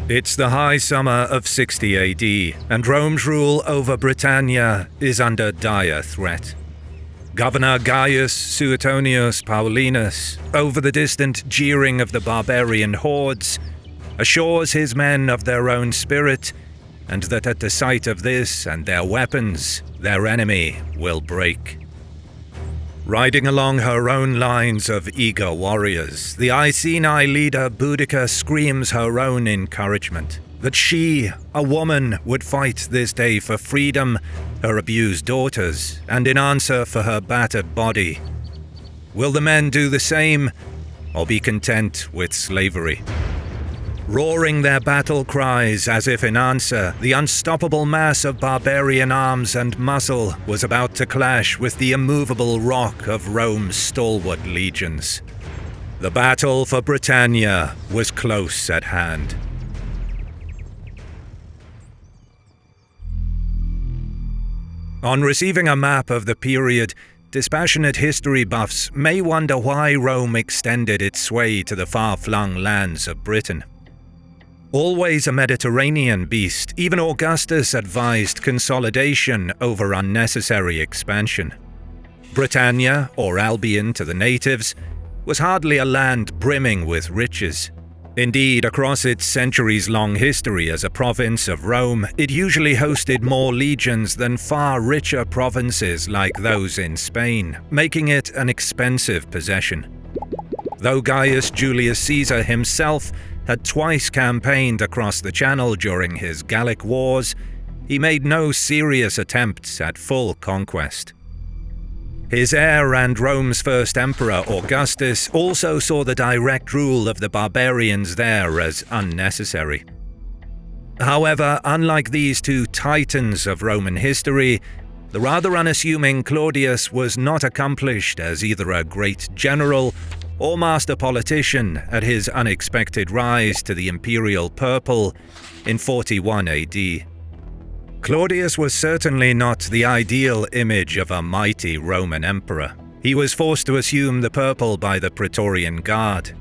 It's the high summer of 60 AD, and Rome's rule over Britannia is under dire threat. Governor Gaius Suetonius Paulinus, over the distant jeering of the barbarian hordes, assures his men of their own spirit, and that at the sight of this and their weapons, their enemy will break. Riding along her own lines of eager warriors, the Iceni leader Boudica screams her own encouragement, that she, a woman, would fight this day for freedom, her abused daughters, and in answer for her battered body. Will the men do the same, or be content with slavery? Roaring their battle cries as if in answer, the unstoppable mass of barbarian arms and muscle was about to clash with the immovable rock of Rome's stalwart legions. The battle for Britannia was close at hand. On receiving a map of the period, dispassionate history buffs may wonder why Rome extended its sway to the far-flung lands of Britain. Always a Mediterranean beast, even Augustus advised consolidation over unnecessary expansion. Britannia, or Albion to the natives, was hardly a land brimming with riches. Indeed, across its centuries-long history as a province of Rome, it usually hosted more legions than far richer provinces like those in Spain, making it an expensive possession. Though Gaius Julius Caesar himself had twice campaigned across the Channel during his Gallic Wars, he made no serious attempts at full conquest. His heir and Rome's first emperor, Augustus, also saw the direct rule of the barbarians there as unnecessary. However, unlike these two titans of Roman history, the rather unassuming Claudius was not accomplished as either a great general or master politician at his unexpected rise to the imperial purple in 41 AD. Claudius was certainly not the ideal image of a mighty Roman emperor. He was forced to assume the purple by the Praetorian Guard.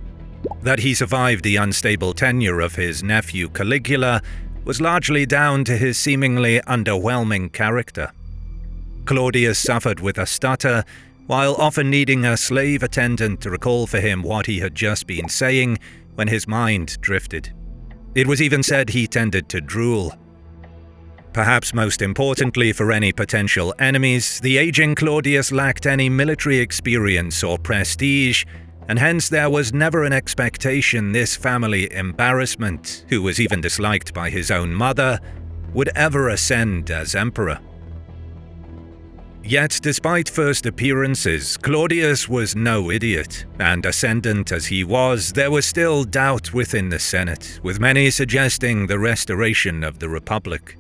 That he survived the unstable tenure of his nephew Caligula was largely down to his seemingly underwhelming character. Claudius suffered with a stutter, while often needing a slave attendant to recall for him what he had just been saying when his mind drifted. It was even said he tended to drool. Perhaps most importantly for any potential enemies, the aging Claudius lacked any military experience or prestige, and hence there was never an expectation this family embarrassment, who was even disliked by his own mother, would ever ascend as emperor. Yet, despite first appearances, Claudius was no idiot, and ascendant as he was, there was still doubt within the Senate, with many suggesting the restoration of the Republic.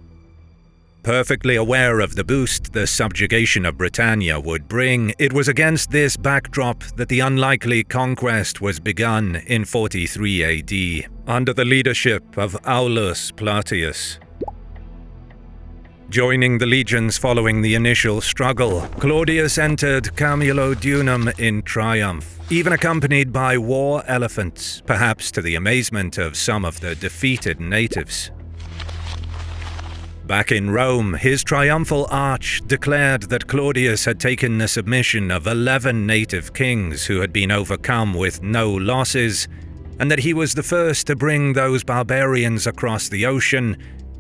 Perfectly aware of the boost the subjugation of Britannia would bring, it was against this backdrop that the unlikely conquest was begun in 43 AD, under the leadership of Aulus Plautius. Joining the legions following the initial struggle, Claudius entered Camulodunum in triumph, even accompanied by war elephants, perhaps to the amazement of some of the defeated natives. Back in Rome, his triumphal arch declared that Claudius had taken the submission of 11 native kings who had been overcome with no losses, and that he was the first to bring those barbarians across the ocean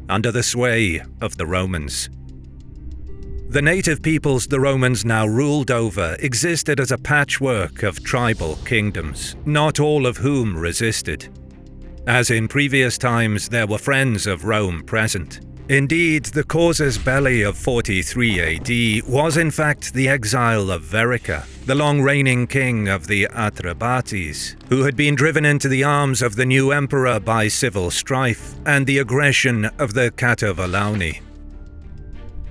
under the sway of the Romans. The native peoples the Romans now ruled over existed as a patchwork of tribal kingdoms, not all of whom resisted. As in previous times, there were friends of Rome present. Indeed, the casus belli of 43 AD was in fact the exile of Boudicca, the long-reigning king of the Atrebates, who had been driven into the arms of the new emperor by civil strife and the aggression of the Cativalauni.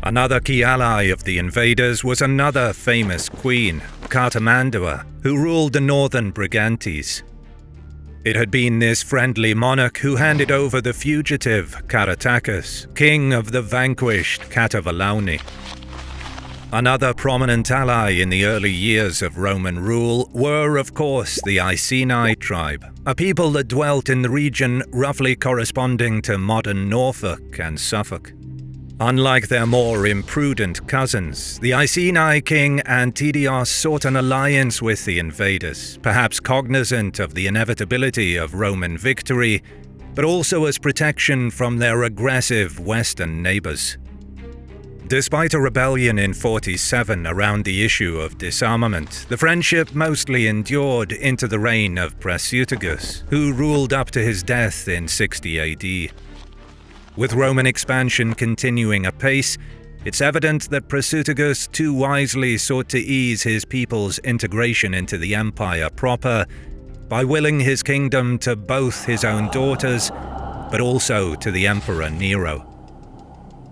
Another key ally of the invaders was another famous queen, Cartimandua, who ruled the northern Brigantes. It had been this friendly monarch who handed over the fugitive Caratacus, king of the vanquished Cativalauni. Another prominent ally in the early years of Roman rule were, of course, the Iceni tribe, a people that dwelt in the region roughly corresponding to modern Norfolk and Suffolk. Unlike their more imprudent cousins, the Iceni king Antidios sought an alliance with the invaders, perhaps cognizant of the inevitability of Roman victory, but also as protection from their aggressive western neighbours. Despite a rebellion in 47 around the issue of disarmament, the friendship mostly endured into the reign of Prasutagus, who ruled up to his death in 60 AD. With Roman expansion continuing apace, it's evident that Prasutagus too wisely sought to ease his people's integration into the empire proper by willing his kingdom to both his own daughters, but also to the Emperor Nero.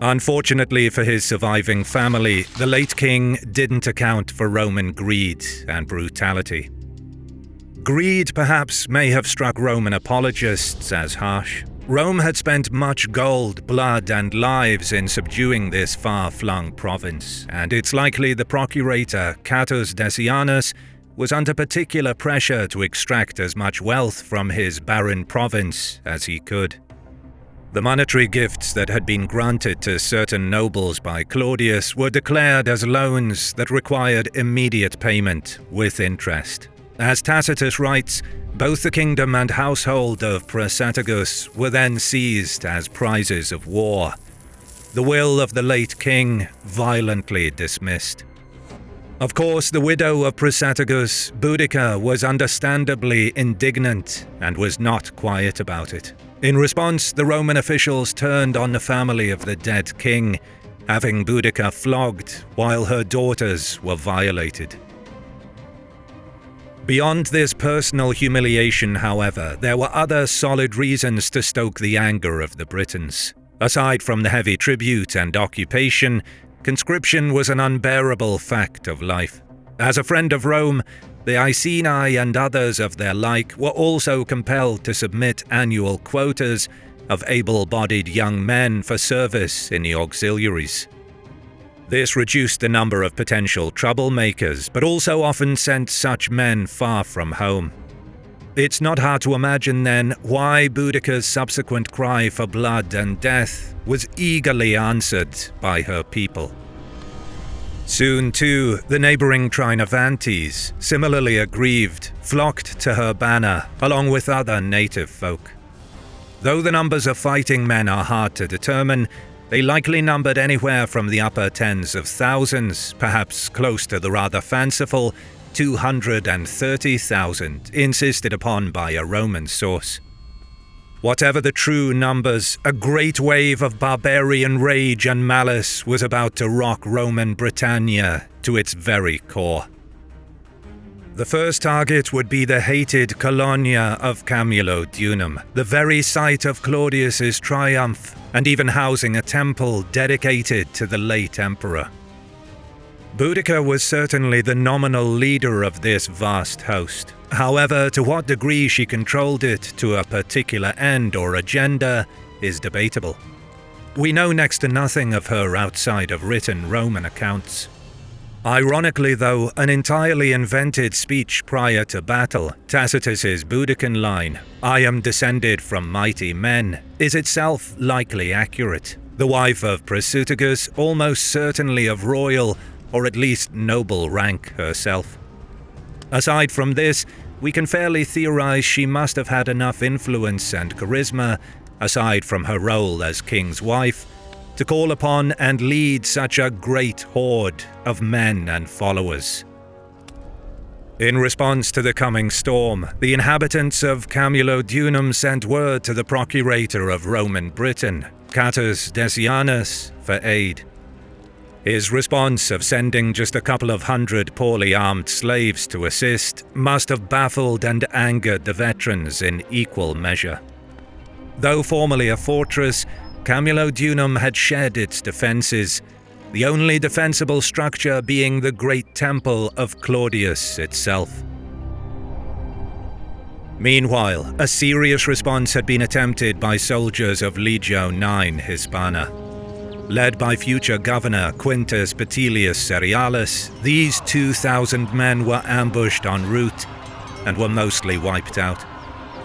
Unfortunately for his surviving family, the late king didn't account for Roman greed and brutality. Greed perhaps may have struck Roman apologists as harsh. Rome had spent much gold, blood, and lives in subduing this far-flung province, and it's likely the procurator, Catus Decianus, was under particular pressure to extract as much wealth from his barren province as he could. The monetary gifts that had been granted to certain nobles by Claudius were declared as loans that required immediate payment with interest. As Tacitus writes, both the kingdom and household of Prasutagus were then seized as prizes of war. The will of the late king violently dismissed. Of course, the widow of Prasutagus, Boudica, was understandably indignant and was not quiet about it. In response, the Roman officials turned on the family of the dead king, having Boudicca flogged while her daughters were violated. Beyond this personal humiliation, however, there were other solid reasons to stoke the anger of the Britons. Aside from the heavy tribute and occupation, conscription was an unbearable fact of life. As a friend of Rome, the Iceni and others of their like were also compelled to submit annual quotas of able-bodied young men for service in the auxiliaries. This reduced the number of potential troublemakers, but also often sent such men far from home. It's not hard to imagine then why Boudicca's subsequent cry for blood and death was eagerly answered by her people. Soon, too, the neighbouring Trinovantes, similarly aggrieved, flocked to her banner, along with other native folk. Though the numbers of fighting men are hard to determine, they likely numbered anywhere from the upper tens of thousands, perhaps close to the rather fanciful 230,000 insisted upon by a Roman source. Whatever the true numbers, a great wave of barbarian rage and malice was about to rock Roman Britannia to its very core. The first target would be the hated Colonia of Camulodunum, the very site of Claudius's triumph, and even housing a temple dedicated to the late emperor. Boudicca was certainly the nominal leader of this vast host. However, to what degree she controlled it to a particular end or agenda is debatable. We know next to nothing of her outside of written Roman accounts. Ironically, though, an entirely invented speech prior to battle, Tacitus's Boudiccan line, "I am descended from mighty men," is itself likely accurate. The wife of Prasutagus, almost certainly of royal, or at least noble rank herself. Aside from this, we can fairly theorize she must have had enough influence and charisma, aside from her role as king's wife, to call upon and lead such a great horde of men and followers. In response to the coming storm, the inhabitants of Camulodunum sent word to the procurator of Roman Britain, Catus Decianus, for aid. His response of sending just a couple of hundred poorly armed slaves to assist must have baffled and angered the veterans in equal measure. Though formerly a fortress, Camulodunum had shed its defences, the only defensible structure being the great temple of Claudius itself. Meanwhile, a serious response had been attempted by soldiers of Legio IX Hispana. Led by future governor Quintus Petilius Cerealis, these 2,000 men were ambushed en route and were mostly wiped out.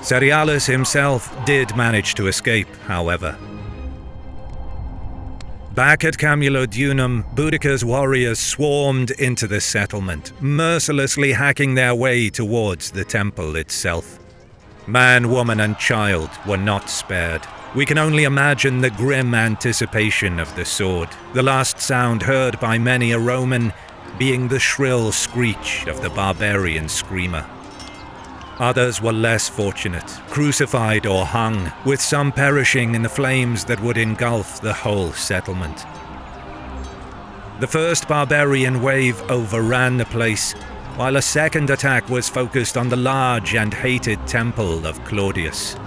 Cerealis himself did manage to escape, however. Back at Camulodunum, Boudicca's warriors swarmed into the settlement, mercilessly hacking their way towards the temple itself. Man, woman, and child were not spared. We can only imagine the grim anticipation of the sword, the last sound heard by many a Roman being the shrill screech of the barbarian screamer. Others were less fortunate, crucified or hung, with some perishing in the flames that would engulf the whole settlement. The first barbarian wave overran the place, while a second attack was focused on the large and hated temple of Claudius.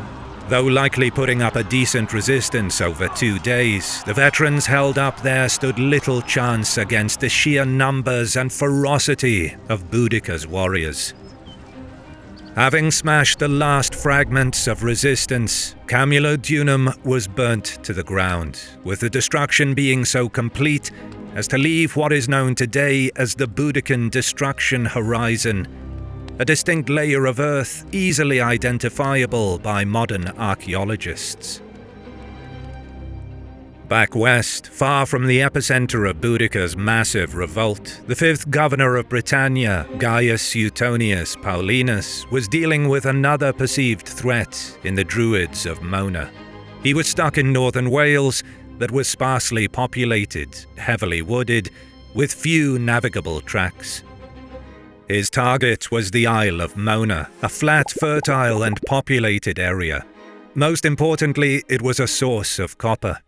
Though likely putting up a decent resistance over 2 days, the veterans held up there stood little chance against the sheer numbers and ferocity of Boudicca's warriors. Having smashed the last fragments of resistance, Camulodunum was burnt to the ground, with the destruction being so complete as to leave what is known today as the Boudiccan destruction horizon, a distinct layer of earth easily identifiable by modern archaeologists. Back west, far from the epicenter of Boudicca's massive revolt, the 5th governor of Britannia, Gaius Suetonius Paulinus, was dealing with another perceived threat in the Druids of Mona. He was stuck in northern Wales that was sparsely populated, heavily wooded, with few navigable tracks. His target was the Isle of Mona, a flat, fertile and populated area. Most importantly, it was a source of copper.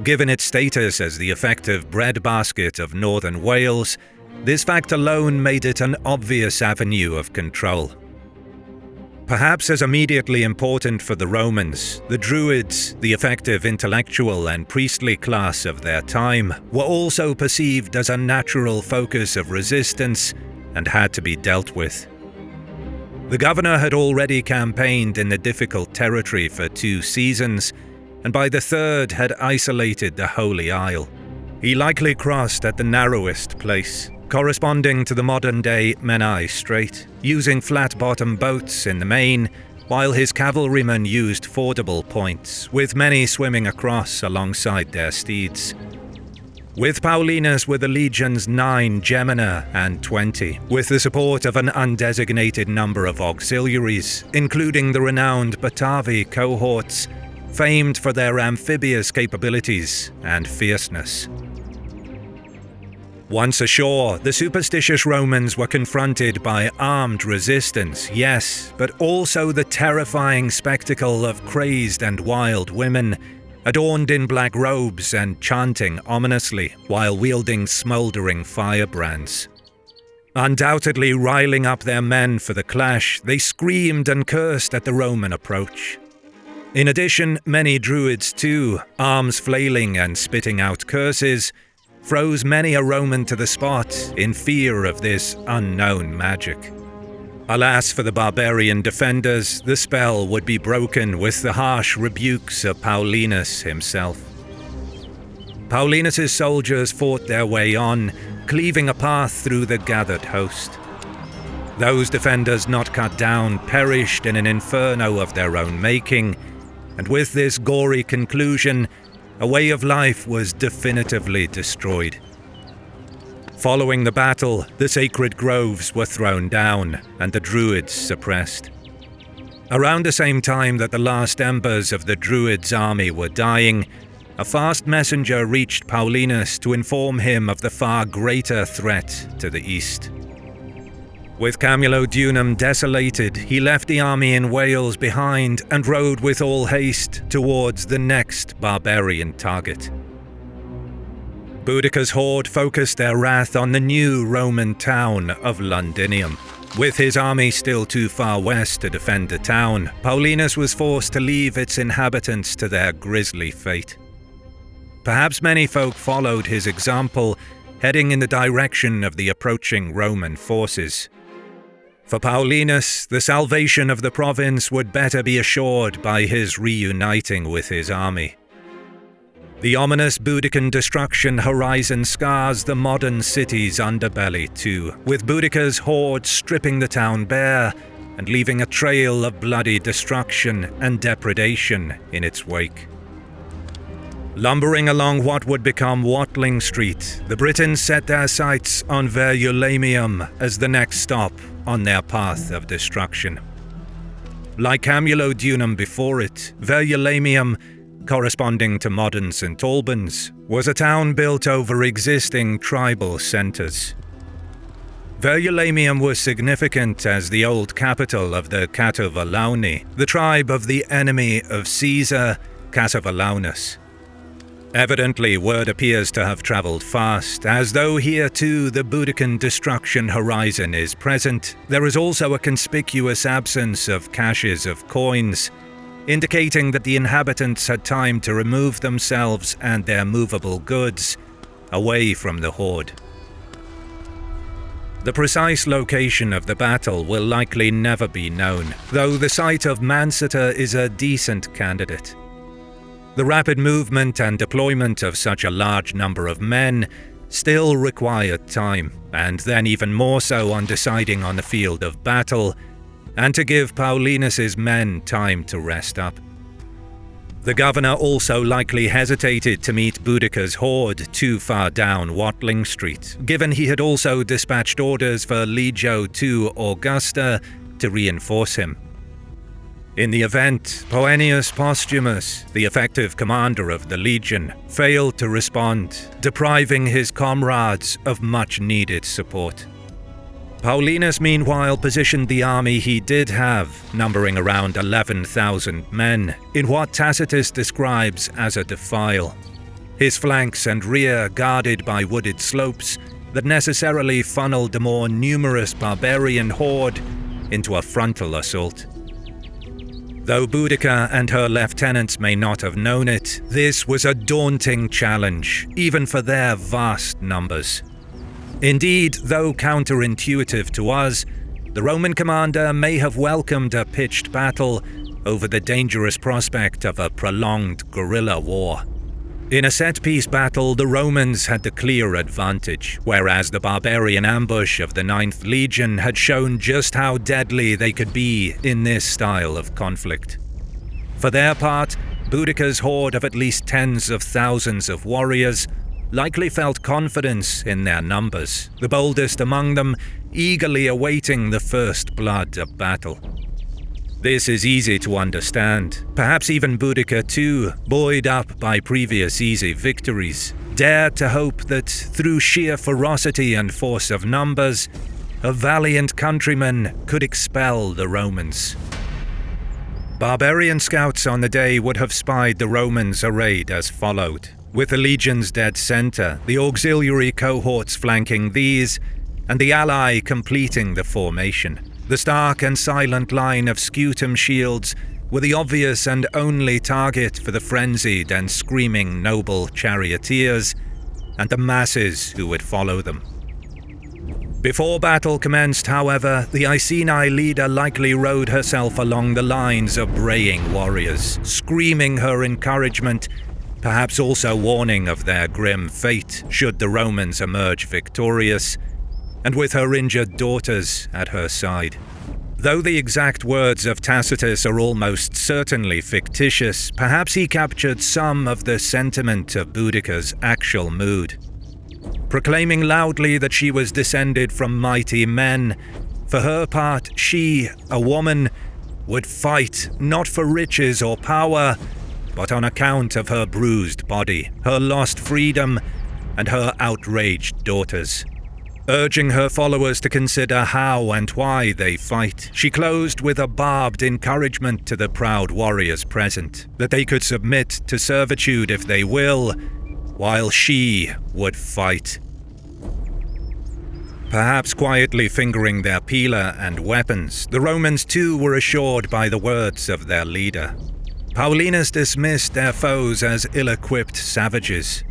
Given its status as the effective breadbasket of northern Wales, this fact alone made it an obvious avenue of control. Perhaps as immediately important for the Romans, the Druids, the effective intellectual and priestly class of their time, were also perceived as a natural focus of resistance and had to be dealt with. The governor had already campaigned in the difficult territory for 2 seasons, and by the 3rd had isolated the Holy Isle. He likely crossed at the narrowest place, corresponding to the modern-day Menai Strait, using flat-bottom boats in the main, while his cavalrymen used fordable points, with many swimming across alongside their steeds. With Paulinus were the legions 9 Gemina and 20, with the support of an undesignated number of auxiliaries, including the renowned Batavi cohorts, famed for their amphibious capabilities and fierceness. Once ashore, the superstitious Romans were confronted by armed resistance, yes, but also the terrifying spectacle of crazed and wild women, adorned in black robes and chanting ominously while wielding smouldering firebrands. Undoubtedly riling up their men for the clash, they screamed and cursed at the Roman approach. In addition, many Druids too, arms flailing and spitting out curses, froze many a Roman to the spot in fear of this unknown magic. Alas for the barbarian defenders, the spell would be broken with the harsh rebukes of Paulinus himself. Paulinus's soldiers fought their way on, cleaving a path through the gathered host. Those defenders not cut down perished in an inferno of their own making, and with this gory conclusion, a way of life was definitively destroyed. Following the battle, the sacred groves were thrown down and the Druids suppressed. Around the same time that the last embers of the Druids' army were dying, a fast messenger reached Paulinus to inform him of the far greater threat to the east. With Camulodunum desolated, he left the army in Wales behind and rode with all haste towards the next barbarian target. Boudicca's horde focused their wrath on the new Roman town of Londinium. With his army still too far west to defend the town, Paulinus was forced to leave its inhabitants to their grisly fate. Perhaps many folk followed his example, heading in the direction of the approaching Roman forces. For Paulinus, the salvation of the province would better be assured by his reuniting with his army. The ominous Boudican destruction horizon scars the modern city's underbelly too, with Boudicca's horde stripping the town bare and leaving a trail of bloody destruction and depredation in its wake. Lumbering along what would become Watling Street, the Britons set their sights on Verulamium as the next stop on their path of destruction. Like Camulodunum before it, Verulamium, corresponding to modern St. Albans, was a town built over existing tribal centres. Verulamium was significant as the old capital of the Catovallauni, the tribe of the enemy of Caesar, Cassivellaunus. Evidently, word appears to have travelled fast, as though here too the Boudican destruction horizon is present. There is also a conspicuous absence of caches of coins, indicating that the inhabitants had time to remove themselves and their movable goods away from the horde. The precise location of the battle will likely never be known, though the site of Mancetter is a decent candidate. The rapid movement and deployment of such a large number of men still required time, and then even more so on deciding on the field of battle, and to give Paulinus's men time to rest up. The governor also likely hesitated to meet Boudicca's horde too far down Watling Street, given he had also dispatched orders for Legio II Augusta to reinforce him. In the event, Poenius Posthumus, the effective commander of the legion, failed to respond, depriving his comrades of much-needed support. Paulinus meanwhile positioned the army he did have, numbering around 11,000 men, in what Tacitus describes as a defile, his flanks and rear guarded by wooded slopes that necessarily funneled the more numerous barbarian horde into a frontal assault. Though Boudicca and her lieutenants may not have known it, this was a daunting challenge, even for their vast numbers. Indeed, though counterintuitive to us, the Roman commander may have welcomed a pitched battle over the dangerous prospect of a prolonged guerrilla war. In a set-piece battle, the Romans had the clear advantage, whereas the barbarian ambush of the 9th Legion had shown just how deadly they could be in this style of conflict. For their part, Boudicca's horde of at least tens of thousands of warriors likely felt confidence in their numbers, the boldest among them eagerly awaiting the first blood of battle. This is easy to understand. Perhaps even Boudicca too, buoyed up by previous easy victories, dared to hope that through sheer ferocity and force of numbers, a valiant countryman could expel the Romans. Barbarian scouts on the day would have spied the Romans arrayed as followed, with the legion's dead center, the auxiliary cohorts flanking these, and the ally completing the formation. The stark and silent line of scutum shields were the obvious and only target for the frenzied and screaming noble charioteers, and the masses who would follow them. Before battle commenced, however, the Iceni leader likely rode herself along the lines of braying warriors, screaming her encouragement, perhaps also warning of their grim fate should the Romans emerge victorious, and with her injured daughters at her side. Though the exact words of Tacitus are almost certainly fictitious, perhaps he captured some of the sentiment of Boudicca's actual mood. Proclaiming loudly that she was descended from mighty men, for her part, she, a woman, would fight not for riches or power, but on account of her bruised body, her lost freedom, and her outraged daughters. Urging her followers to consider how and why they fight, she closed with a barbed encouragement to the proud warriors present, that they could submit to servitude if they will, while she would fight. Perhaps quietly fingering their pila and weapons, the Romans too were assured by the words of their leader. Paulinus dismissed their foes as ill-equipped savages,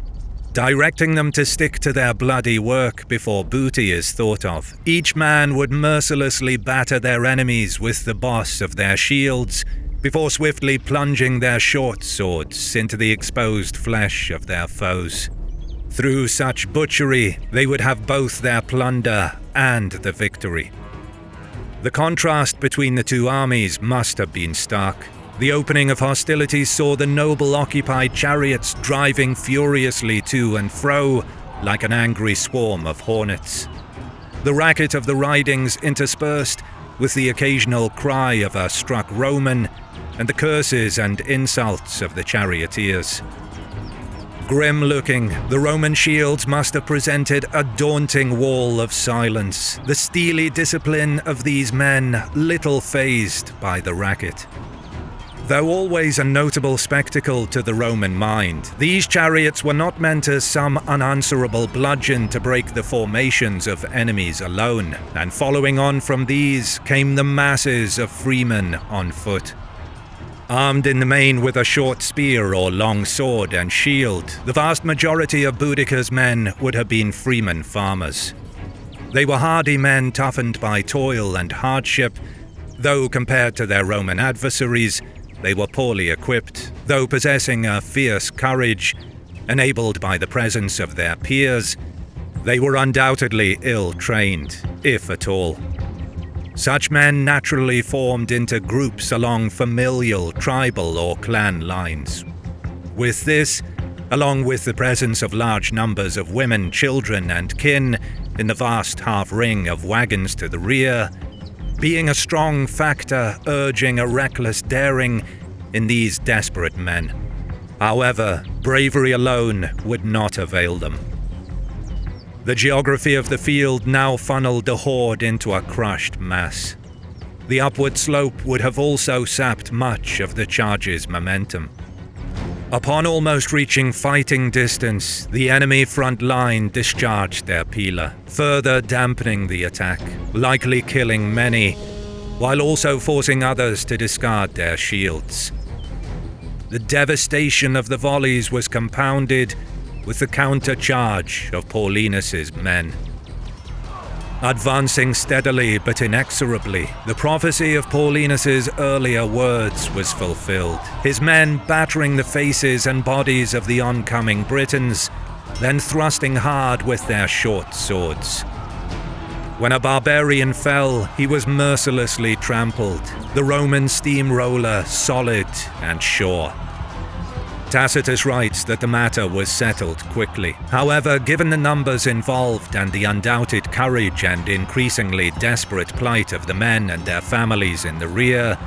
directing them to stick to their bloody work before booty is thought of. Each man would mercilessly batter their enemies with the boss of their shields, before swiftly plunging their short swords into the exposed flesh of their foes. Through such butchery, they would have both their plunder and the victory. The contrast between the two armies must have been stark. The opening of hostilities saw the noble occupied chariots driving furiously to and fro like an angry swarm of hornets. The racket of the ridings interspersed with the occasional cry of a struck Roman and the curses and insults of the charioteers. Grim-looking, the Roman shields must have presented a daunting wall of silence, the steely discipline of these men little fazed by the racket. Though always a notable spectacle to the Roman mind, these chariots were not meant as some unanswerable bludgeon to break the formations of enemies alone, and following on from these came the masses of freemen on foot. Armed in the main with a short spear or long sword and shield, the vast majority of Boudicca's men would have been freemen farmers. They were hardy men toughened by toil and hardship, though compared to their Roman adversaries, they were poorly equipped, though possessing a fierce courage, enabled by the presence of their peers. They were undoubtedly ill-trained, if at all. Such men naturally formed into groups along familial, tribal, or clan lines. With this, along with the presence of large numbers of women, children, and kin in the vast half-ring of wagons to the rear, being a strong factor urging a reckless daring in these desperate men. However, bravery alone would not avail them. The geography of the field now funneled the horde into a crushed mass. The upward slope would have also sapped much of the charge's momentum. Upon almost reaching fighting distance, the enemy front line discharged their pila, further dampening the attack, likely killing many, while also forcing others to discard their shields. The devastation of the volleys was compounded with the counter-charge of Paulinus's men. Advancing steadily but inexorably, the prophecy of Paulinus's earlier words was fulfilled, his men battering the faces and bodies of the oncoming Britons, then thrusting hard with their short swords. When a barbarian fell, he was mercilessly trampled, the Roman steamroller solid and sure. Tacitus writes that the matter was settled quickly. However, given the numbers involved and the undoubted courage and increasingly desperate plight of the men and their families in the rear,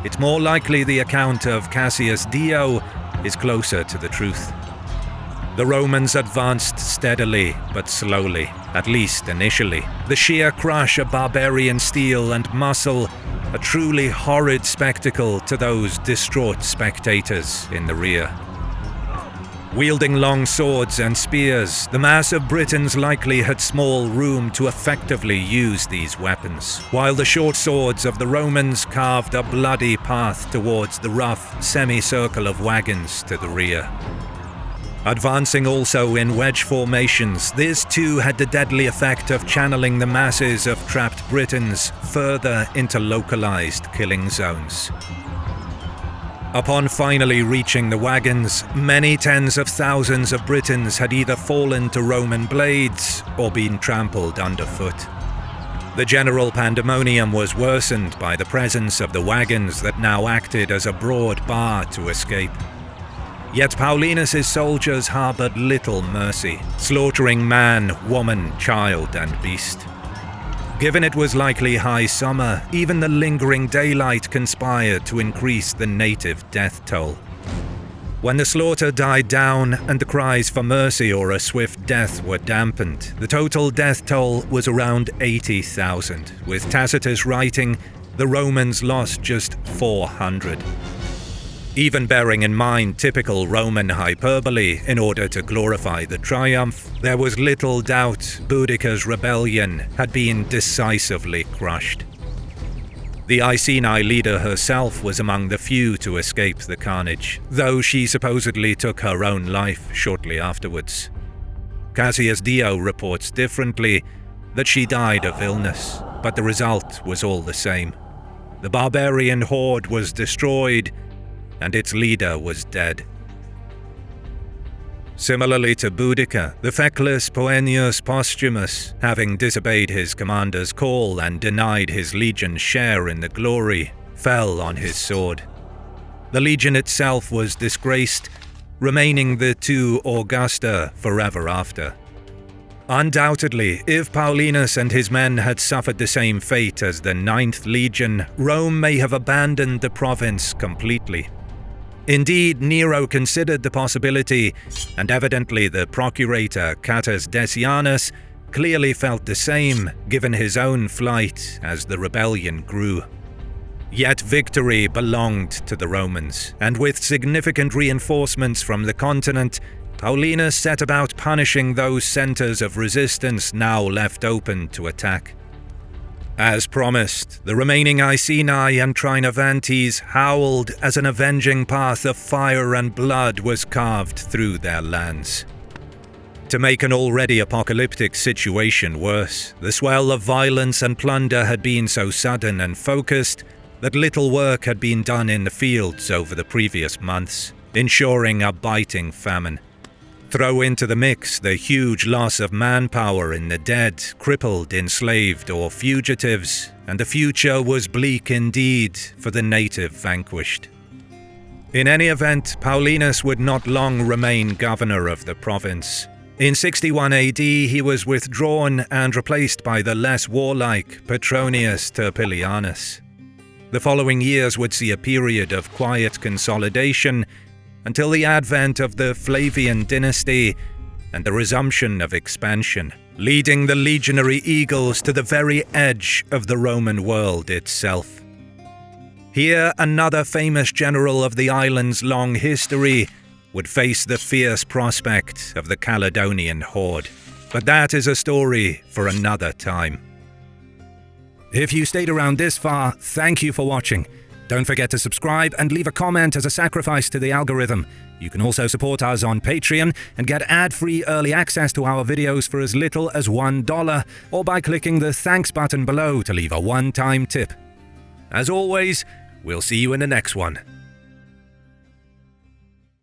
it's more likely the account of Cassius Dio is closer to the truth. The Romans advanced steadily but slowly, at least initially. The sheer crush of barbarian steel and muscle, a truly horrid spectacle to those distraught spectators in the rear. Wielding long swords and spears, the mass of Britons likely had small room to effectively use these weapons, while the short swords of the Romans carved a bloody path towards the rough semicircle of wagons to the rear. Advancing also in wedge formations, this too had the deadly effect of channeling the masses of trapped Britons further into localized killing zones. Upon finally reaching the wagons, many tens of thousands of Britons had either fallen to Roman blades or been trampled underfoot. The general pandemonium was worsened by the presence of the wagons that now acted as a broad bar to escape. Yet Paulinus's soldiers harbored little mercy, slaughtering man, woman, child, and beast. Given it was likely high summer, even the lingering daylight conspired to increase the native death toll. When the slaughter died down and the cries for mercy or a swift death were dampened, the total death toll was around 80,000, with Tacitus writing, the Romans lost just 400. Even bearing in mind typical Roman hyperbole in order to glorify the triumph, there was little doubt Boudicca's rebellion had been decisively crushed. The Iceni leader herself was among the few to escape the carnage, though she supposedly took her own life shortly afterwards. Cassius Dio reports differently that she died of illness, but the result was all the same. The barbarian horde was destroyed, and its leader was dead. Similarly to Boudica, the feckless Poenius Posthumus, having disobeyed his commander's call and denied his legion's share in the glory, fell on his sword. The legion itself was disgraced, remaining the two Augusta forever after. Undoubtedly, if Paulinus and his men had suffered the same fate as the 9th Legion, Rome may have abandoned the province completely. Indeed, Nero considered the possibility, and evidently the procurator Catus Decianus clearly felt the same, given his own flight as the rebellion grew. Yet victory belonged to the Romans, and with significant reinforcements from the continent, Paulinus set about punishing those centers of resistance now left open to attack. As promised, the remaining Iceni and Trinovantes howled as an avenging path of fire and blood was carved through their lands. To make an already apocalyptic situation worse, the swell of violence and plunder had been so sudden and focused that little work had been done in the fields over the previous months, ensuring a biting famine. Throw into the mix the huge loss of manpower in the dead, crippled, enslaved, or fugitives, and the future was bleak indeed for the native vanquished. In any event, Paulinus would not long remain governor of the province. In 61 AD, he was withdrawn and replaced by the less warlike Petronius Turpilianus. The following years would see a period of quiet consolidation until the advent of the Flavian dynasty and the resumption of expansion, leading the legionary eagles to the very edge of the Roman world itself. Here, another famous general of the island's long history would face the fierce prospect of the Caledonian horde. But that is a story for another time. If you stayed around this far, thank you for watching. Don't forget to subscribe and leave a comment as a sacrifice to the algorithm. You can also support us on Patreon and get ad-free early access to our videos for as little as $1, or by clicking the thanks button below to leave a one-time tip. As always, we'll see you in the next one.